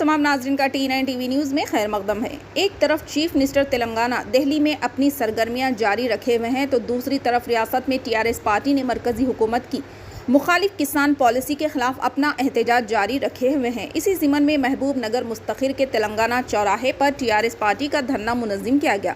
तमाम नाज़रीन का T9 टीवी न्यूज़ में खैर मकदम है। एक तरफ चीफ मिनिस्टर तेलंगाना दिल्ली में अपनी सरगर्मियां जारी रखे हुए हैं तो दूसरी तरफ रियासत में TRS पार्टी ने मरकजी हुकूमत की मुखालिफ किसान पॉलिसी के खिलाफ अपना एहतजाज जारी रखे हुए हैं। इसी ज़िमन में महबूब नगर मुस्तखिर के तेलंगाना चौराहे पर TRS पार्टी का धरना मुनज़्ज़म किया गया।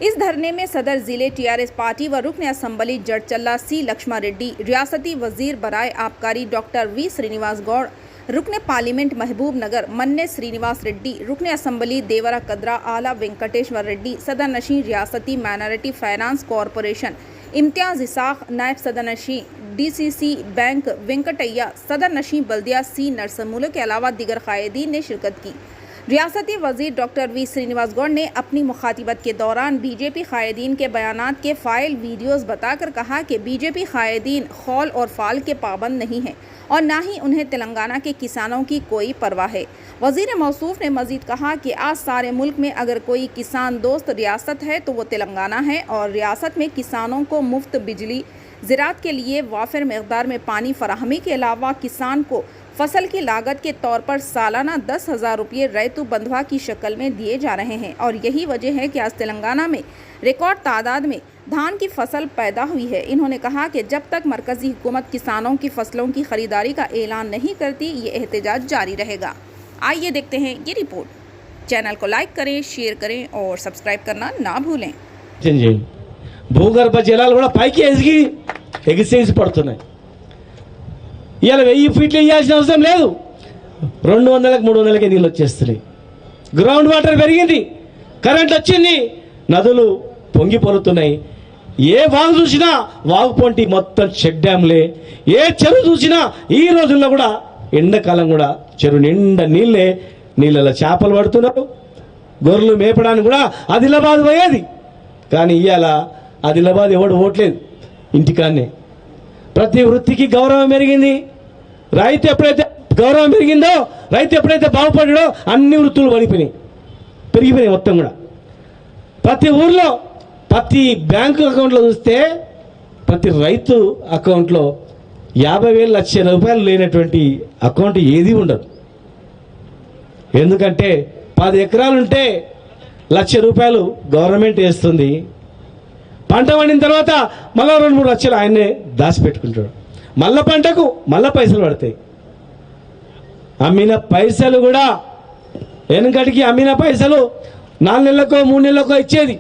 इस धरने में सदर ज़िले TRS पार्टी व रुकन असम्बली जड़चल्ला C लक्ष्मण रेड्डी, रियासती वजीर बराए आबकारी डॉक्टर V श्रीनिवास गौड़, रुकन पार्लियामेंट महबूब नगर मन्ने श्रीनिवास रेड्डी, रुकन असम्बली देवरा कदरा आला वेंकटेश्वर रेड्डी, सदर नशीं रियासती माइनॉरिटी फाइनेंस कॉरपोरेशन इम्तियाज़ इसाक, नायब सदर नशीं DCC बैंक वेंकटैया, सदर नशीं बल्दिया C नरसमुल के अलावा दीगर कायदीन ने शिरकत की। रियासती वजीर डॉक्टर V श्रीनिवास गौड़ ने अपनी मुखातिबत के दौरान बीजेपी कायदीन के बयानात के फाइल वीडियोज़ बताकर कहा कि बीजेपी कायदीन खौल और फाल के पाबंद नहीं हैं और ना ही उन्हें तेलंगाना के किसानों की कोई परवाह है। वजीर मौसूफ ने मजीद कहा कि आज सारे मुल्क में अगर कोई किसान दोस्त रियासत है तो वो तेलंगाना है और रियासत में किसानों को मुफ्त बिजली, ज़राअत के लिए वाफिर मकदार में पानी फराहमी के अलावा किसान को फसल की लागत के तौर पर सालाना 10,000 रुपये रैतु बंधवा की शक्ल में दिए जा रहे हैं और यही वजह है कि आज तेलंगाना में रिकॉर्ड तादाद में धान की फसल पैदा हुई है। इन्होंने कहा कि जब तक मरकजी हुकूमत किसानों की फसलों की खरीदारी का ऐलान नहीं करती ये एहतजाज जारी रहेगा। आइए देखते हैं ये रिपोर्ट। चैनल को लाइक करें, शेयर करें और सब्सक्राइब करना ना भूलें। భూగర్భ జలాలు కూడా పైకి ఎగిసేసి పడుతున్నాయి. ఇవాళ 1000 ఫీట్లు వేయాల్సిన అవసరం లేదు, 200కి 300కి నీళ్ళు వచ్చేస్తున్నాయి. గ్రౌండ్ వాటర్ పెరిగింది, కరెంట్ వచ్చింది, నదులు పొంగి పొరుతున్నాయి. ఏ వాగు చూసినా వాగు పొంటి మొత్తం చెక్ డ్యామ్లే. ఏ చెరువు చూసినా ఈ రోజుల్లో కూడా ఎండాకాలం కూడా చెరువు నిండా నీళ్ళే. నీళ్ళలో చేపలు పడుతున్నారు. గొర్రెలు మేపడానికి కూడా ఆదిలాబాద్ పోయేది, కానీ ఇవాళ ఆదిలాబాద్ ఎవడు ఓట్లేదు, ఇంటికాన్నే. ప్రతి వృత్తికి గౌరవం పెరిగింది. రైతు ఎప్పుడైతే గౌరవం పెరిగిందో, రైతు ఎప్పుడైతే బాగుపడ్డాడో అన్ని వృత్తులు పెరిగిపోయినాయి మొత్తం కూడా. ప్రతి ఊర్లో ప్రతి బ్యాంకు అకౌంట్లో చూస్తే ప్రతి రైతు అకౌంట్లో 50,000 లక్ష రూపాయలు లేనటువంటి అకౌంట్ ఏది ఉండదు. ఎందుకంటే 10 ఎకరాలు ఉంటే 1,00,000 రూపాయలు గవర్నమెంట్ వేస్తుంది. పంట పండిన తర్వాత మళ్ళీ 2-3 లక్షలు ఆయన్నే దాచిపెట్టుకుంటాడు. మళ్ళీ పంటకు మళ్ళీ పైసలు పడతాయి. అమ్మిన పైసలు కూడా వెనుకటికి అమ్మిన పైసలు 4 నెలలకో 3 నెలలకో ఇచ్చేది.